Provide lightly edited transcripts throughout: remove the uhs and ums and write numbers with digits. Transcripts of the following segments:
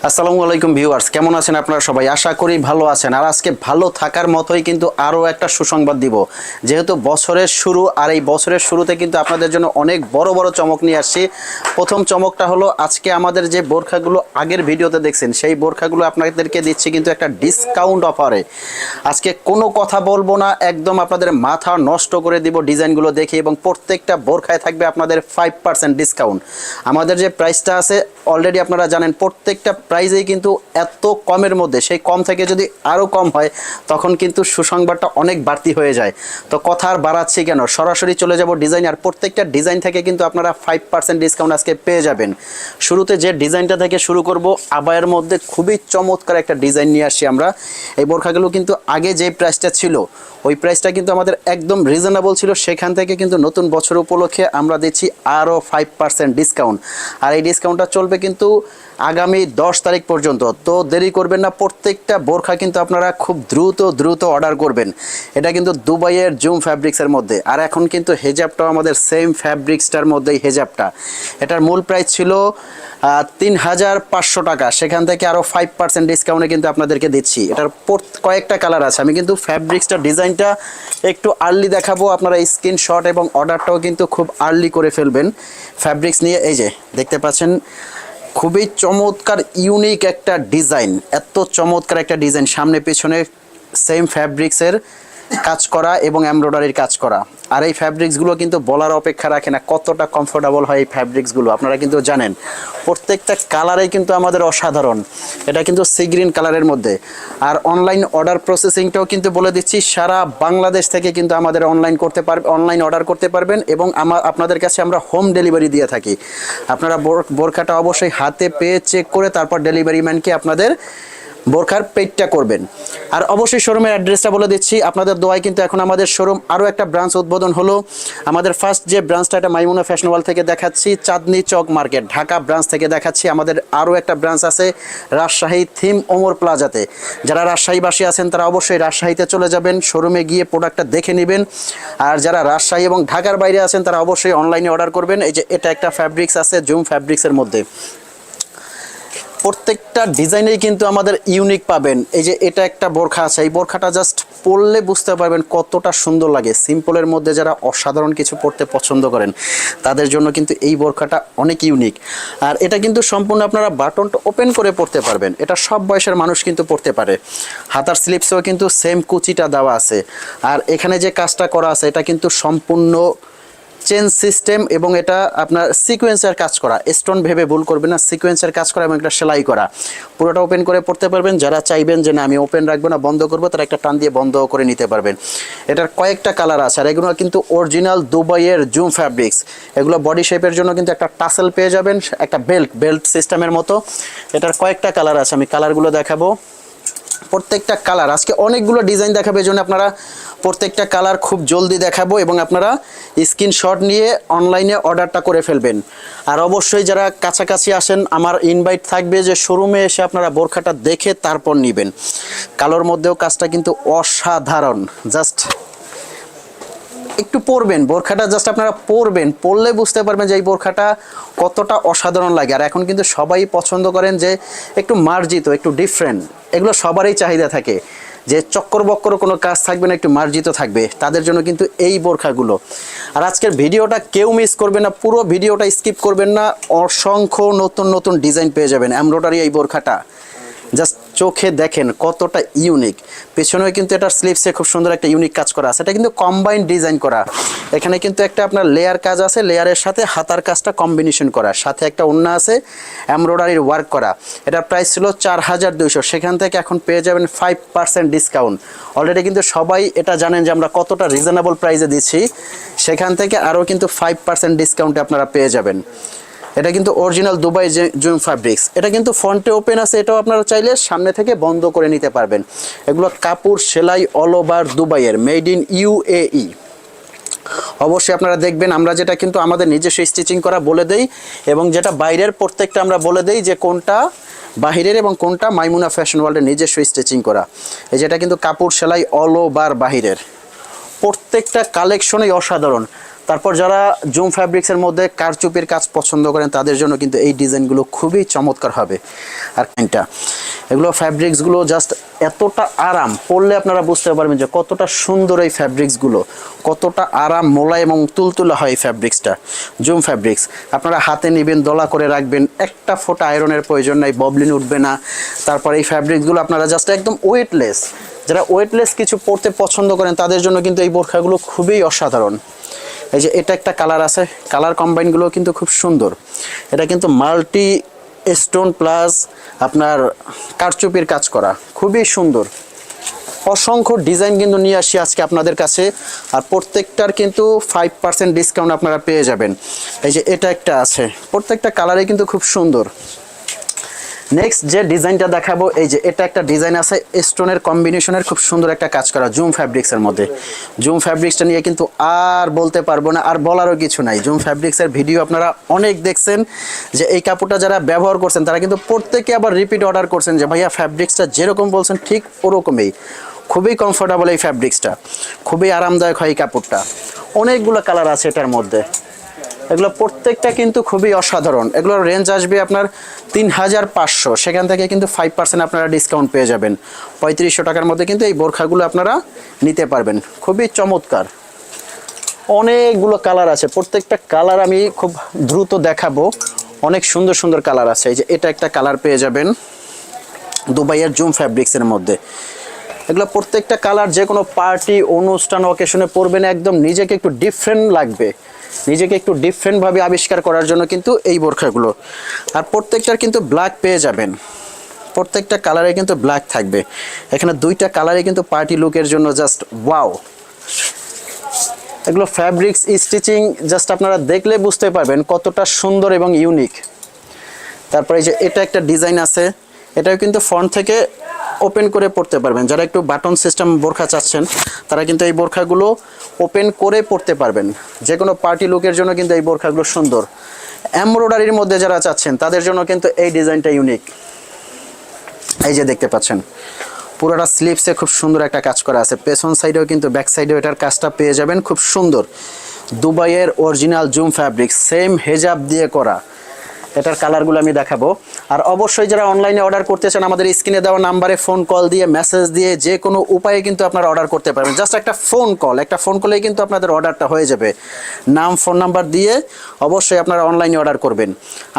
আসসালামু আলাইকুম ভিউয়ার্স, কেমন আছেন আপনারা সবাই? আশা করি ভালো আছেন। আর আজকে ভালো থাকার মতোই কিন্তু আরও একটা সুসংবাদ দিব। যেহেতু বছরের শুরু, আর এই বছরের শুরুতে কিন্তু আপনাদের জন্য অনেক বড় বড় চমক নিয়ে আসছি। প্রথম চমকটা হলো, আজকে আমাদের যে বোরখাগুলো আগের ভিডিওতে দেখছেন, সেই বোরখাগুলো আপনাদেরকে দিচ্ছি কিন্তু একটা ডিসকাউন্ট অফারে। আজকে কোনো কথা বলবো না, একদম আপনাদের মাথা নষ্ট করে দিব ডিজাইনগুলো দেখে, এবং প্রত্যেকটা বোরখায় থাকবে আপনাদের 5% ডিসকাউন্ট। আমাদের যে প্রাইসটা আছে অলরেডি আপনারা জানেন, প্রত্যেকটা প্রাইজেই কিন্তু এত কমের মধ্যে, সেই কম থেকে যদি আরও কম হয় তখন কিন্তু সুসংবাদটা অনেক বাড়তি হয়ে যায়। তো কথা আর বাড়াচ্ছি কেন, সরাসরি চলে যাব ডিজাইন। আর প্রত্যেকটা ডিজাইন থেকে কিন্তু আপনারা 5% ডিসকাউন্ট আজকে পেয়ে যাবেন। শুরুতে যে ডিজাইনটা থেকে শুরু করব, আবায়ের মধ্যে খুবই চমৎকার একটা ডিজাইন নিয়ে আসছি আমরা। এই বোরখাগুলো কিন্তু আগে যে প্রাইসটা ছিল ওই প্রাইসটা কিন্তু আমাদের একদম রিজনেবল ছিল, সেখান থেকে কিন্তু নতুন বছর উপলক্ষে আমরা দিচ্ছি আরও 5% ডিসকাউন্ট। আর এই ডিসকাউন্টটা চলবে কিন্তু আগামী 10 তারিখ পর্যন্ত। তো দেরি করবেন না, প্রত্যেকটা বোরখা কিন্তু আপনারা খুব দ্রুত অর্ডার করবেন। এটা কিন্তু দুবাইয়ের জুম ফ্যাব্রিক্সের মধ্যে। আর এখন কিন্তু হেজাবটাও আমাদের সেম ফ্যাব্রিক্সটার মধ্যেই হেজাবটা। এটার মূল প্রাইস ছিল 3500 টাকা, সেখান থেকে আরও 5% ডিসকাউন্টে কিন্তু আপনাদেরকে দিচ্ছি। এটার কয়েকটা কালার আছে। আমি কিন্তু ফ্যাব্রিক্সটা ডিজাইনটা একটু আর্লি দেখাবো, আপনারা স্ক্রিনশট এবং অর্ডারটাও কিন্তু খুব আর্লি করে ফেলবেন ফ্যাব্রিক্স নিয়ে। এই যে দেখতে পাচ্ছেন, খুবই চমৎকার ইউনিক একটা ডিজাইন, এত চমৎকার একটা ডিজাইন, সামনে পেছনে সেম ফ্যাব্রিক্সের কাজ করা এবং এমব্রয়ডারির কাজ করা। আর এই ফ্যাব্রিক্সগুলো কিন্তু বলার অপেক্ষা রাখে না কতটা কমফোর্টেবল হয় এই ফ্যাব্রিক্সগুলো, আপনারা কিন্তু জানেন। প্রত্যেকটা কালারেই কিন্তু আমাদের অসাধারণ। এটা কিন্তু সি গ্রিন কালারের মধ্যে। আর অনলাইন অর্ডার প্রসেসিংটাও কিন্তু বলে দিচ্ছি, সারা বাংলাদেশ থেকে কিন্তু আমাদের অনলাইন অর্ডার করতে পারবেন, এবং আপনাদের কাছে আমরা হোম ডেলিভারি দিয়ে থাকি। আপনারা বোরখাটা অবশ্যই হাতে পেয়ে চেক করে তারপর ডেলিভারি ম্যানকে আপনাদের বোরখার পেইডটা করবেন। আর অবশ্যই শোরুমের অ্যাড্রেসটা বলে দিচ্ছি, আপনাদের দোয়ায় কিন্তু এখন আমাদের শোরুম আরও একটা ব্রাঞ্চ উদ্বোধন হলো। আমাদের ফার্স্ট যে ব্রাঞ্চটা, এটা মাইমুনা ফ্যাশন ওয়াল থেকে দেখাচ্ছি, চাঁদনি চক মার্কেট ঢাকা ব্রাঞ্চ থেকে দেখাচ্ছি। আমাদের আরও একটা ব্রাঞ্চ আছে রাজশাহী থিম ওমর প্লাজাতে। যারা রাজশাহীবাসী আছেন তারা অবশ্যই রাজশাহীতে চলে যাবেন, শোরুমে গিয়ে প্রোডাক্টটা দেখে নেবেন। আর যারা রাজশাহী এবং ঢাকার বাইরে আছেন তারা অবশ্যই অনলাইনে অর্ডার করবেন। এই যে এটা একটা ফ্যাব্রিক্স আছে জুম ফ্যাব্রিক্সের মধ্যে। প্রত্যেকটা ডিজাইনেই কিন্তু আমাদের ইউনিক পাবেন। এই যে এটা একটা বোরখা আছে, এই বোরখাটা জাস্ট পরলে বুঝতে পারবেন কতটা সুন্দর লাগে। সিম্পলের মধ্যে যারা অসাধারণ কিছু পরতে পছন্দ করেন তাদের জন্য কিন্তু এই বোরখাটা অনেক ইউনিক। আর এটা কিন্তু সম্পূর্ণ আপনারা বাটনটা ওপেন করে পরতে পারবেন। এটা সব বয়সের মানুষ কিন্তু পরতে পারে। হাতার স্লিপসেও কিন্তু সেম কুচিটা দেওয়া আছে। আর এখানে যে কাজটা করা আছে এটা কিন্তু সম্পূর্ণ চেন সিস্টেম, এবং এটা আপনার সিকোয়েন্সের কাজ করা। স্টোন ভেবে ভুল করবেন না, সিকোয়েন্সের কাজ করা এবং একটা সেলাই করা। পুরোটা ওপেন করে পড়তে পারবেন। যারা চাইবেন যে না আমি ওপেন রাখবো না, বন্ধ করবো, তারা একটা টান দিয়ে বন্ধ করে নিতে পারবেন। এটার কয়েকটা কালার আছে। আর এগুলো কিন্তু অরিজিনাল দুবাইয়ের জুম ফ্যাব্রিক্স। এগুলো বডি শেপের জন্য কিন্তু একটা টাসেল পেয়ে যাবেন, একটা বেল্ট সিস্টেমের মতো। এটার কয়েকটা কালার আছে, আমি কালারগুলো দেখাবো। প্রত্যেকটা কালার আজকে অনেকগুলো ডিজাইন দেখাবে, এই জন্য আপনারা প্রত্যেকটা কালার খুব জলদি দেখাবো, এবং আপনারা স্ক্রিনশট নিয়ে অনলাইনে অর্ডারটা করে ফেলবেন। আর অবশ্যই যারা কাছাকাছি আসেন, আমার ইনভাইট থাকবে যে শোরুমে এসে আপনারা বোরখাটা দেখে তারপর নেবেন। কালোর মধ্যেও কাজটা কিন্তু অসাধারণ। জাস্ট একটু পরবেন বোরখাটা, জাস্ট আপনারা পরলে বুঝতে পারবেন যে এই বোরখাটা কতটা অসাধারণ লাগে। আর এখন কিন্তু সবাই পছন্দ করেন যে একটু মার্জিত, একটু ডিফারেন্ট। এগুলো সবারই চাহিদা থাকে যে চক্কর বক্কর কোনো কাজ থাকবে না, একটু মার্জিত থাকবে, তাদের জন্য কিন্তু এই বোরখাগুলো। আর আজকের ভিডিওটা কেউ মিস করবে না, পুরো ভিডিওটা স্কিপ করবেন না। অসংখ্য নতুন ডিজাইন পেয়ে যাবেন। এমব্রয়ডারি এই বোরখাটা জাস্ট চোখে দেখেন কতটা ইউনিক। পেছনেও কিন্তু এটার স্লিভসে খুব সুন্দর একটা ইউনিক কাজ করা আছে। এটা কিন্তু কম্বাইন্ড ডিজাইন করা। এখানে কিন্তু একটা আপনার লেয়ার কাজ আছে, লেয়ারের সাথে হাতার কাজটা কম্বিনেশন করা, সাথে একটা ওড়না আছে এমব্রয়ডারির ওয়ার্ক করা। এটার প্রাইস ছিল 4200, সেখান থেকে এখন পেয়ে যাবেন 5% ডিসকাউন্ট। অলরেডি কিন্তু সবাই এটা জানেন যে আমরা কতটা রিজনেবল প্রাইসে দিচ্ছি, সেখান থেকে আরও কিন্তু 5% ডিসকাউন্টে আপনারা পেয়ে যাবেন। এটা কিন্তু অরিজিনাল দুবাই জুম ফ্যাব্রিক্স। এটা কিন্তু ফ্রন্টে ওপেন আছে, এটাও আপনারা চাইলে সামনে থেকে বন্ধ করে নিতে পারবেন। এগুলো কাপড় সেলাই অল ওভার দুবাইয়ের, মেড ইন UAE। অবশ্যই আপনারা দেখবেন, আমরা যেটা কিন্তু আমাদের নিজস্ব স্টিচিং করা বলে দেই, এবং যেটা বাইরের প্রত্যেকটা আমরা বলে দেই যে কোনটা বাহিরের এবং কোনটা মাইমুনা ফ্যাশন ওয়ার্ল্ডের নিজস্ব স্টিচিং করা। এই যেটা কিন্তু কাপড় সেলাই অল ওভার বাহিরের। প্রত্যেকটা কালেকশনই অসাধারণ। তারপর যারা জুম ফ্যাব্রিক্সের মধ্যে কারচুপির কাজ পছন্দ করেন তাদের জন্য কিন্তু এই ডিজাইনগুলো খুবই চমৎকার হবে। আর এটা এগুলো ফ্যাব্রিক্সগুলো জাস্ট এতটা আরাম, পরলে আপনারা বুঝতে পারবেন যে কতটা সুন্দর এই ফ্যাব্রিক্সগুলো, কতটা আরাম, মোলায়েম এবং তুলতুলা হয় এই ফ্যাব্রিক্সটা। জুম ফ্যাব্রিক্স আপনারা হাতে নেবেন, দলা করে রাখবেন, একটা ফোঁটা আয়রনের প্রয়োজন নাই, ববলিন উঠবে না। তারপর এই ফ্যাব্রিক্সগুলো আপনারা জাস্ট একদম ওয়েটলেস, যারা ওয়েটলেস কিছু পরতে পছন্দ করেন তাদের জন্য কিন্তু এই বোরখাগুলো খুবই অসাধারণ। এই যে এটা একটা কালার আছে, কালার কম্বাইনগুলো কিন্তু খুব সুন্দর। এটা কিন্তু মাল্টি স্টোন প্লাস আপনার কারচুপির কাজ করা, খুবই সুন্দর। অসংখ্য ডিজাইন কিন্তু নিয়ে আসি আজকে আপনাদের কাছে, আর প্রত্যেকটার কিন্তু 5% ডিসকাউন্ট আপনারা পেয়ে যাবেন। এই যে এটা একটা আছে, প্রত্যেকটা কালারে কিন্তু খুব সুন্দর। নেক্সট যে ডিজাইনটা দেখাবো, এই যে এটা একটা ডিজাইন আছে স্টোনের কম্বিনেশনের, খুব সুন্দর একটা কাজ করা জুম ফ্যাব্রিক্সের মধ্যে। জুম ফ্যাব্রিক্সটা নিয়ে কিন্তু আর বলতে পারবো না, আর বলারও কিছু নাই। জুম ফ্যাব্রিক্সের ভিডিও আপনারা অনেক দেখছেন, যে এই কাপড়টা যারা ব্যবহার করছেন তারা কিন্তু প্রত্যেকে আবার রিপিট অর্ডার করছেন যে ভাইয়া ফ্যাব্রিক্সটা যেরকম বলছেন ঠিক ওরকমই। খুবই কমফোর্টেবল এই ফ্যাব্রিক্সটা, খুবই আরামদায়ক হয় এই কাপড়টা। অনেকগুলো কালার আছে এটার মধ্যে, এগুলো প্রত্যেকটা কিন্তু খুবই অসাধারণ। এগুলোর রেঞ্জ আসবে আপনার 3500, সেখান থেকে কিন্তু 5% আপনারা ডিসকাউন্ট পেয়ে যাবেন। 3500 টাকার মধ্যে কিন্তু এই বোরখাগুলো আপনারা নিতে পারবেন, খুবই চমৎকার। অনেকগুলো কালার আছে, প্রত্যেকটা কালার আমি খুব দ্রুত দেখাবো, অনেক সুন্দর সুন্দর কালার আছে। এই যে এটা একটা কালার পেয়ে যাবেন দুবাইয়ের জুম ফ্যাব্রিক্সের মধ্যে। এগুলো প্রত্যেকটা কালার যে কোনো পার্টি, অনুষ্ঠান, অকেশনে পরবেন, একদম নিজেকে একটু ডিফারেন্ট লাগবে, নিজেকে একটু ডিফারেন্টভাবে আবিষ্কার করার জন্য কিন্তু এই বোরখাগুলো। আর প্রত্যেকটার কিন্তু ব্ল্যাক পেয়ে যাবেন, প্রত্যেকটা কালারে কিন্তু ব্ল্যাক থাকবে। এখানে দুইটা কালারে কিন্তু পার্টি লুকের জন্য জাস্ট ওয়াও। এগুলো ফ্যাব্রিক্স স্টিচিং জাস্ট আপনারা দেখলে বুঝতে পারবেন কতটা সুন্দর এবং ইউনিক। তারপরে এই যে এটা একটা ডিজাইন আছে, এটাও কিন্তু ফ্রন্ট থেকে ওপেন করে পড়তে পারবেন। যারা একটু বাটন সিস্টেম বোরখা চাচ্ছেন তারা কিন্তু এই বোরখাগুলো ওপেন করে পড়তে পারবেন। যে কোনো পার্টি লুকের জন্য কিন্তু এই বোরখাগুলো সুন্দর। এমব্রয়ডারির মধ্যে যারা চাচ্ছেন তাদের জন্য কিন্তু এই ডিজাইনটা ইউনিক। এই যে দেখতে পাচ্ছেন পুরোটা স্লিভসে খুব সুন্দর একটা কাজ করা আছে, পেছন সাইডেও কিন্তু ব্যাক সাইডেও এটার কাজটা পেয়ে যাবেন, খুব সুন্দর। দুবাইয়ের অরিজিনাল জুম ফ্যাব্রিক্স, সেম হেজাব দিয়ে করা। এটার কালারগুলো আমি দেখাবো। আর অবশ্যই যারা অনলাইনে অর্ডার করতে চান আমাদের স্ক্রিনে দেওয়া নাম্বারে ফোন কল দিয়ে, মেসেজ দিয়ে, যে কোনো উপায়ে কিন্তু আপনারা অর্ডার করতে পারবেন। জাস্ট একটা ফোন কলেই কিন্তু আপনাদের অর্ডারটা হয়ে যাবে। নাম, ফোন নাম্বার দিয়ে অবশ্যই আপনারা অনলাইনে অর্ডার করবেন।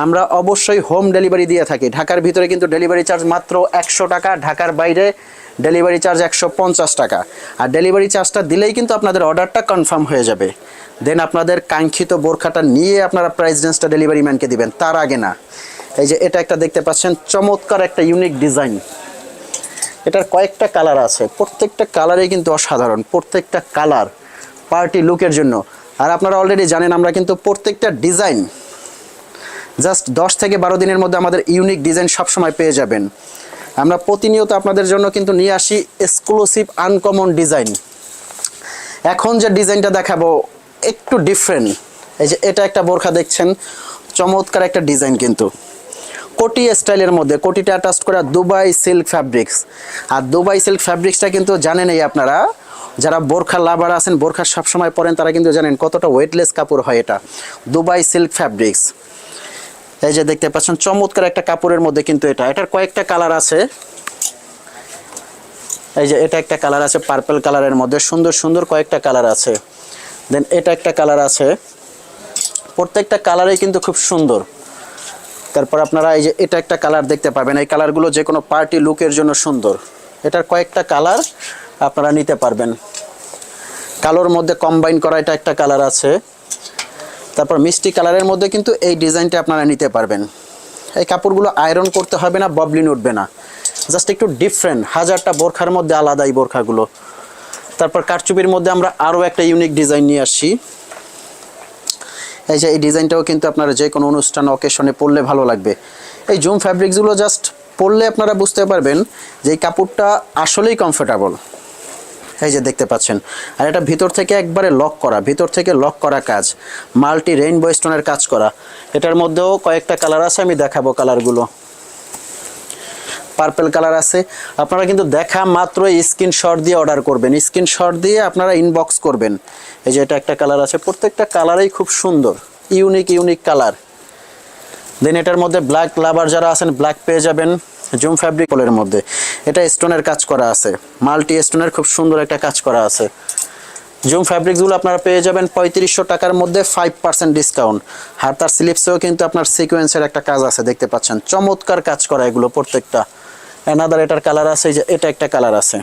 আমরা অবশ্যই হোম ডেলিভারি দিয়ে থাকি। ঢাকার ভিতরে কিন্তু ডেলিভারি চার্জ মাত্র 100 টাকা, ঢাকার বাইরে ডেলিভারি চার্জ 150 টাকা। আর ডেলিভারি চার্জটা দিলেই কিন্তু আপনাদের অর্ডারটা কনফার্ম হয়ে যাবে। দেন আপনাদের কাঙ্ক্ষিত বোরখাটা নিয়ে আপনারা প্রাইস রেঞ্জটা ডেলিভারি ম্যানকে দিবেন, তার আগে না। এই যে এটা একটা দেখতে পাচ্ছেন, চমৎকার একটা ইউনিক ডিজাইন। এটার কয়েকটা কালার আছে, প্রত্যেকটা কালারেই কিন্তু অসাধারণ, প্রত্যেকটা কালার পার্টি লুকের জন্য। আর আপনারা অলরেডি জানেন আমরা কিন্তু প্রত্যেকটা ডিজাইন জাস্ট 10 থেকে 12 দিনের মধ্যে আমাদের ইউনিক ডিজাইন সবসময় পেয়ে যাবেন। আমরা প্রতিনিয়ত আপনাদের জন্য কিন্তু নিয়ে আসি এক্সক্লুসিভ আনকমন ডিজাইন। এখন যে ডিজাইনটা দেখাবো একটু ডিফারেন্ট। এই যে এটা একটা বোরখা দেখছেন, চমৎকার একটা ডিজাইন, কিন্তু কোটি স্টাইলের মধ্যে, কোটিটা অ্যাটাচ করা দুবাই সিল্ক ফ্যাব্রিক্স। আর দুবাই সিল্ক ফ্যাব্রিক্সটা কিন্তু জানেনই আপনারা, যারা বোরখা লাভার আছেন, বোরখা সবসময় পরেন, তারা কিন্তু জানেন কতটা ওয়েটলেস কাপড় হয় এটা, দুবাই সিল্ক ফ্যাব্রিক্স। এই যে দেখতে পাচ্ছেন চমৎকার একটা কাপড়ের মধ্যে কিন্তু এটার কয়েকটা কালার আছে। এই যে এটা একটা কালার আছে পার্পল কালারের মধ্যে, সুন্দর সুন্দর কয়েকটা কালার আছে। দেন এটা একটা কালার আছে, প্রত্যেকটা কালারই কিন্তু খুব সুন্দর। তারপর আপনারা এই যে এটা একটা কালার দেখতে পাবেন, এই কালারগুলো যে কোনো পার্টি লুকের জন্য সুন্দর। এটার কয়েকটা কালার আপনারা নিতে পারবেন। কালোর মধ্যে কম্বাইন করা এটা একটা কালার আছে। তারপর মিষ্টি কালারের মধ্যে কিন্তু এই ডিজাইনটা আপনারা নিতে পারবেন। এই কাপড়গুলো আয়রন করতে হবে না, ববলিন উঠবে না, জাস্ট একটু ডিফারেন্ট, হাজারটা বোরখার মধ্যে আলাদা এই বোরখাগুলো। তারপর কারচুপির মধ্যে আমরা আরও একটা ইউনিক ডিজাইন নিয়ে আসি। এই যে এই ডিজাইনটাও কিন্তু আপনারা যে কোনো অনুষ্ঠান, অকেশনে পরলে ভালো লাগবে। এই জুম ফ্যাব্রিক্সগুলো জাস্ট পরলে আপনারা বুঝতে পারবেন যে এই কাপড়টা আসলেই কমফোর্টেবল। এই যে দেখতে পাচ্ছেন, আর এটা ভিতর থেকে একবারে লক করা, ভিতর থেকে লক করা কাজ, মাল্টি রেইনবো স্টোনের কাজ করা। এটার মধ্যেও কয়েকটা কালার আছে, আমি দেখাবো কালারগুলো। পার্পল কালার আছে। আপনারা কিন্তু দেখা মাত্রই স্ক্রিনশট দিয়ে অর্ডার করবেন, স্ক্রিনশট দিয়ে আপনারা ইনবক্স করবেন। এই যে এটা একটা কালার আছে, প্রত্যেকটা কালারই খুব সুন্দর, ইউনিক কালার। দেন এটার মধ্যে ব্ল্যাক লাভার যারা আছেন ব্ল্যাক পেয়ে যাবেন জুম ফ্যাব্রিক পোলের মধ্যে। এটা স্টোনের কাজ করা আছে, মাল্টি স্টোনের খুব সুন্দর একটা কাজ করা আছে। জুম ফ্যাব্রিক্সগুলো আপনারা পেয়ে যাবেন 3500 টাকার মধ্যে 5% ডিসকাউন্ট। হাতার স্লিপসেও কিন্তু আপনার সিকোয়েন্সের একটা কাজ আছে, দেখতে পাচ্ছেন চমৎকার কাজ করা এগুলো প্রত্যেকটা। অ্যানাদার এটার কালার আছে, এই যে এটা একটা কালার আছে,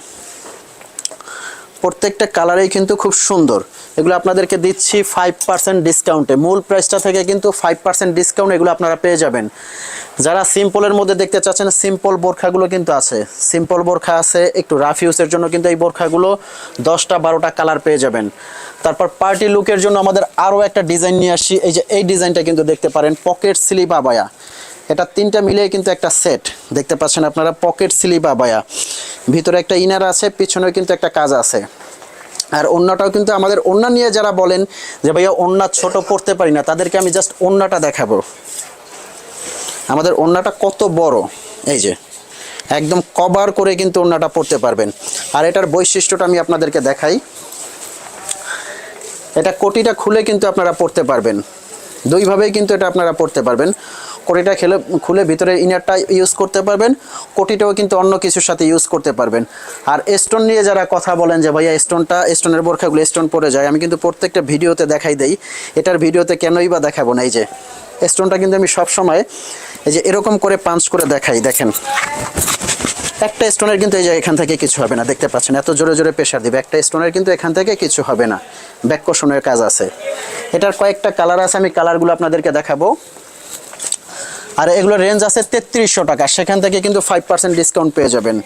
প্রত্যেকটা কালারেই কিন্তু খুব সুন্দর। এগুলো আপনাদেরকে দিচ্ছি 5% ডিসকাউন্টে, মূল প্রাইসটা থেকে কিন্তু 5% ডিসকাউন্ট এগুলো আপনারা পেয়ে যাবেন। যারা সিম্পলের মধ্যে দেখতে চাচ্ছেন সিম্পল বোরখাগুলো কিন্তু আছে, সিম্পল বোরখা আছে, একটু রাফ ইউজের জন্য কিন্তু এই বোরখাগুলো 10টা 12টা কালার পেয়ে যাবেন। তারপর পার্টি লুকের জন্য আমাদের আরও একটা ডিজাইন নিয়ে আসছি, এই যে এই ডিজাইনটা কিন্তু দেখতে পারেন, পকেট স্লিভ আবায়া। এটা তিনটা মিলিয়ে কিন্তু একটা সেট, দেখতে পাচ্ছেন আপনারা, পকেট স্লিভ আবায়া, ভিতরে একটা ইনার আছে, পিছনেও কিন্তু একটা কাজ আছে। আর ওড়নাটাও কিন্তু আমাদের ওড়না নিয়ে যারা বলেন যে ভাইয়া ওড়না ছোট পড়তে পারি না, তাদেরকে আমি জাস্ট ওড়নাটা দেখাবো। আমাদের ওড়নাটা কত বড়, এই যে একদম কভার করে কিন্তু ওড়নাটা পড়তে পারবেন। আর এটার বৈশিষ্ট্যটা আমি আপনাদেরকে দেখাই। এটা কোটিটা খুলে কিন্তু আপনারা পড়তে পারবেন, দুইভাবেই কিন্তু এটা আপনারা পড়তে পারবেন। কোটিটা খুলে ভিতরে ইনারটা ইউজ করতে পারবেন, কোটিটাও কিন্তু অন্য কিছুর সাথে ইউজ করতে পারবেন। আর স্টোন নিয়ে যারা কথা বলেন যে ভাইয়া স্টোনের বোরখাগুলো স্টোন পড়ে যায়, আমি কিন্তু প্রত্যেকটা ভিডিওতে দেখাই দেই, এটার ভিডিওতে কেনই বা দেখাবো না। এই যে স্টোনটা কিন্তু আমি সবসময় এই যে এরকম করে পাঞ্চ করে দেখাই, দেখেন একটা স্টোনের কিন্তু এই যে এখান থেকে কিছু হবে না, দেখতে পাচ্ছেন এত জোরে জোরে প্রেশার দিবে, একটা স্টোনের কিন্তু এখান থেকে কিছু হবে না, ব্যাক কোশনের কাজ আছে। এটার কয়েকটা কালার আছে, আমি কালারগুলো আপনাদেরকে দেখাবো। আর এগুলো রেঞ্জ আছে 3300 টাকা, সেখান থেকে কিন্তু 5% ডিসকাউন্ট পেয়ে যাবেন।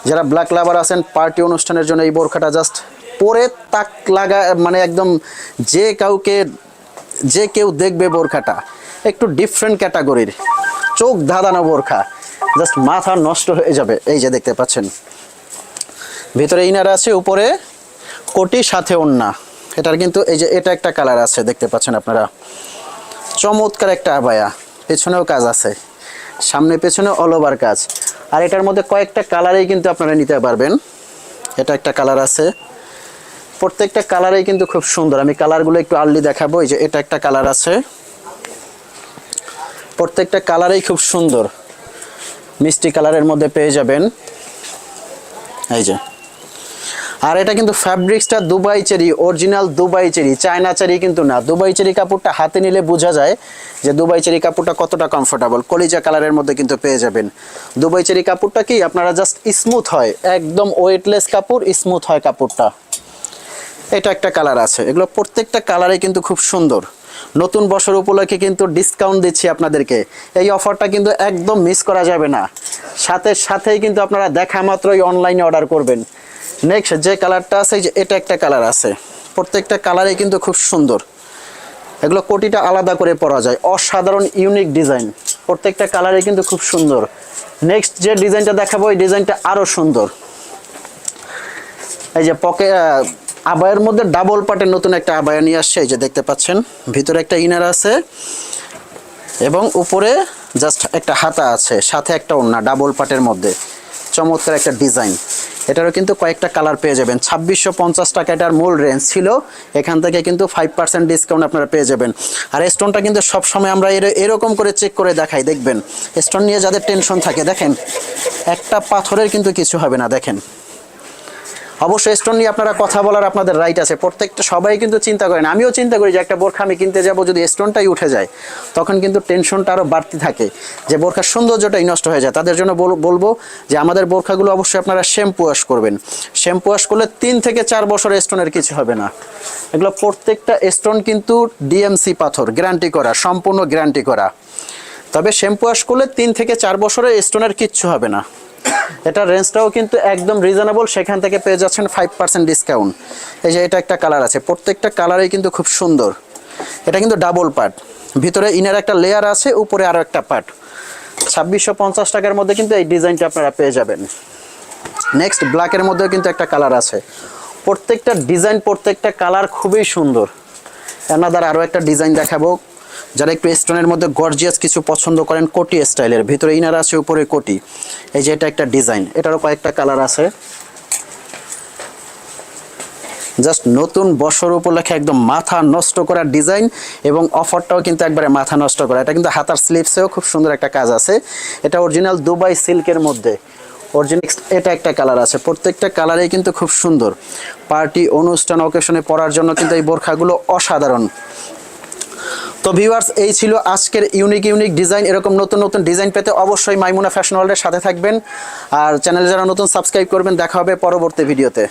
যারা ব্ল্যাক লাভার আছেন পার্টি অনুষ্ঠানের জন্য এই বোরখাটা জাস্ট পরে তাক লাগা, মানে একদম যে কেউ দেখবে বোরখাটা একটু ডিফারেন্ট ক্যাটাগরির, চোখ ধাঁধানো বোরখা, জাস্ট মাথা নষ্ট হয়ে যাবে। এই যে দেখতে পাচ্ছেন ভিতরে ইনার আছে, উপরে কোটি সাথে ওড়না। এটার কিন্তু এই যে এটা একটা কালার আছে, দেখতে পাচ্ছেন আপনারা, চমৎকার একটা আবায়া, পেছনেও কাজ আছে, সামনে পেছনে অল ওভার কাজ। আর এটার মধ্যে কয়েকটা কালারেই কিন্তু আপনারা নিতে পারবেন। এটা একটা কালার আছে, প্রত্যেকটা কালারেই কিন্তু খুব সুন্দর। আমি কালারগুলো একটু আর্লি দেখাবো। এই যে এটা একটা কালার আছে, প্রত্যেকটা কালারেই খুব সুন্দর, মিষ্টি কালারের মধ্যে পেয়ে যাবেন। এই যে, আর এটা কিন্তু ফ্যাব্রিক্সটা Dubai cherry, original Dubai cherry, China cherry কিন্তু না। দুবাই চেরি কাপড়টা হাতে নিলে বোঝা যায় যে দুবাই চেরি কাপড়টা কতটা কমফোর্টেবল। কলিজা কালারের মধ্যে কিন্তু পেয়ে যাবেন। দুবাই চেরি কাপড়টা কি আপনারা জাস্ট স্মুথ হয়, একদম ওয়েটলেস কাপড়, স্মুথ হয় কাপড়টা। এটা একটা কালার আছে, এগুলো প্রত্যেকটা কালারে কিন্তু খুব সুন্দর। নতুন বছর উপলক্ষে কিন্তু ডিসকাউন্ট দিচ্ছি আপনাদেরকে, এই অফারটা কিন্তু একদম মিস করা যাবে না। সাথেই কিন্তু আপনারা দেখা মাত্রই অনলাইনে অর্ডার করবেন। নেক্সট যে কালারটা আছে, যে এটা একটা কালার আছে, প্রত্যেকটা কালারে কিন্তু খুব সুন্দর। এগুলো কোটিটা আলাদা করে পরা যায়, অসাধারণ ইউনিক ডিজাইন, প্রত্যেকটা কালারে কিন্তু খুব সুন্দর। নেক্সট যে ডিজাইনটা দেখাবো এই ডিজাইনটা আরও সুন্দর। এই যে আবায়ের মধ্যে ডাবল পাটের নতুন একটা আবায়া নিয়ে আসছে, এই যে দেখতে পাচ্ছেন, ভিতরে একটা ইনার আছে এবং উপরে জাস্ট একটা হাতা আছে, সাথে একটা ওড়না, ডাবল পাটের মধ্যে চমৎকার একটা ডিজাইন। এটারও কিন্তু কয়েকটা কালার পেয়ে যাবেন। 2650 টাকা এটার মূল রেঞ্জ ছিল, এখান থেকে কিন্তু 5% ডিসকাউন্ট আপনারা পেয়ে যাবেন। আর স্টোনটা কিন্তু সবসময় আমরা এরকম করে চেক করে দেখাই, দেখবেন স্টোন নিয়ে যাদের টেনশন থাকে, দেখেন একটা পাথরের কিন্তু কিছু হবে না। দেখেন অবশ্যই স্টোন নিয়ে আপনারা কথা বলার আপনাদের রাইট আছে, প্রত্যেকটা সবাই কিন্তু চিন্তা করেন, আমিও চিন্তা করি যে একটা বোরখা আমি কিনতে যাব, যদি স্টোনটাই উঠে যায় তখন কিন্তু টেনশনটা আরও বাড়তি থাকে, যে বোরখার সৌন্দর্যটাই নষ্ট হয়ে যায়। তাদের জন্য বলবো যে আমাদের বোরখাগুলো অবশ্যই আপনারা শ্যাম্পু ওয়াশ করবেন। শ্যাম্পু ওয়াশ করলে 3 থেকে 4 বছর স্টোনের কিছু হবে না। এগুলো প্রত্যেকটা স্টোন কিন্তু ডিএমসি পাথর, গ্যারান্টি করা, সম্পূর্ণ গ্যারান্টি করা। তবে শ্যাম্পু ওয়াশ করলে 3 থেকে 4 বছরের স্টোনের কিচ্ছু হবে না। এটা রেঞ্জটাও কিন্তু একদম রিজনেবল, সেখান থেকে পেয়ে যাচ্ছেন 5% ডিসকাউন্ট। এই যে এটা একটা কালার আছে, প্রত্যেকটা কালারই কিন্তু খুব সুন্দর। এটা কিন্তু ডাবল পার্ট, ভিতরে ইনার একটা লেয়ার আছে, উপরে আরও একটা পার্ট। 2650 টাকার মধ্যে কিন্তু এই ডিজাইনটা আপনারা পেয়ে যাবেন। নেক্সট ব্ল্যাকের মধ্যেও কিন্তু একটা কালার আছে, প্রত্যেকটা ডিজাইন প্রত্যেকটা কালার খুবই সুন্দর। অ্যানাদার আরও একটা ডিজাইন দেখাবো, যারা একটু স্টোনের মধ্যে গর্জিয়াস কিছু পছন্দ করেন, কোটি স্টাইলের ভিতরে ইনার আছে, উপরে কোটি। এই যে এটা একটা ডিজাইন, এটারও কয়েকটা কালার আছে। জাস্ট নতুন বছর উপলক্ষে একদম মাথা নষ্ট করার ডিজাইন, এবং অফারটাও কিন্তু একবারে মাথা নষ্ট করা। এটা কিন্তু হাতার স্লিভসেও খুব সুন্দর একটা কাজ আছে। এটা অরিজিনাল দুবাই সিল্কের মধ্যে অরিজিনাল। এটা একটা কালার আছে, প্রত্যেকটা কালারেই কিন্তু খুব সুন্দর। পার্টি, অনুষ্ঠান, অকেশনে পরার জন্য কিন্তু এই বোরখাগুলো অসাধারণ। তো ভিউয়ার্স, এই ছিল আজকের ইউনিক ডিজাইন। এরকম নতুন নতুন ডিজাইন পেতে অবশ্যই মাইমুনা ফ্যাশন ওয়ার্ল্ডের সাথে থাকবেন, আর চ্যানেলে যারা নতুন সাবস্ক্রাইব করবেন। দেখা হবে পরবর্তী ভিডিওতে।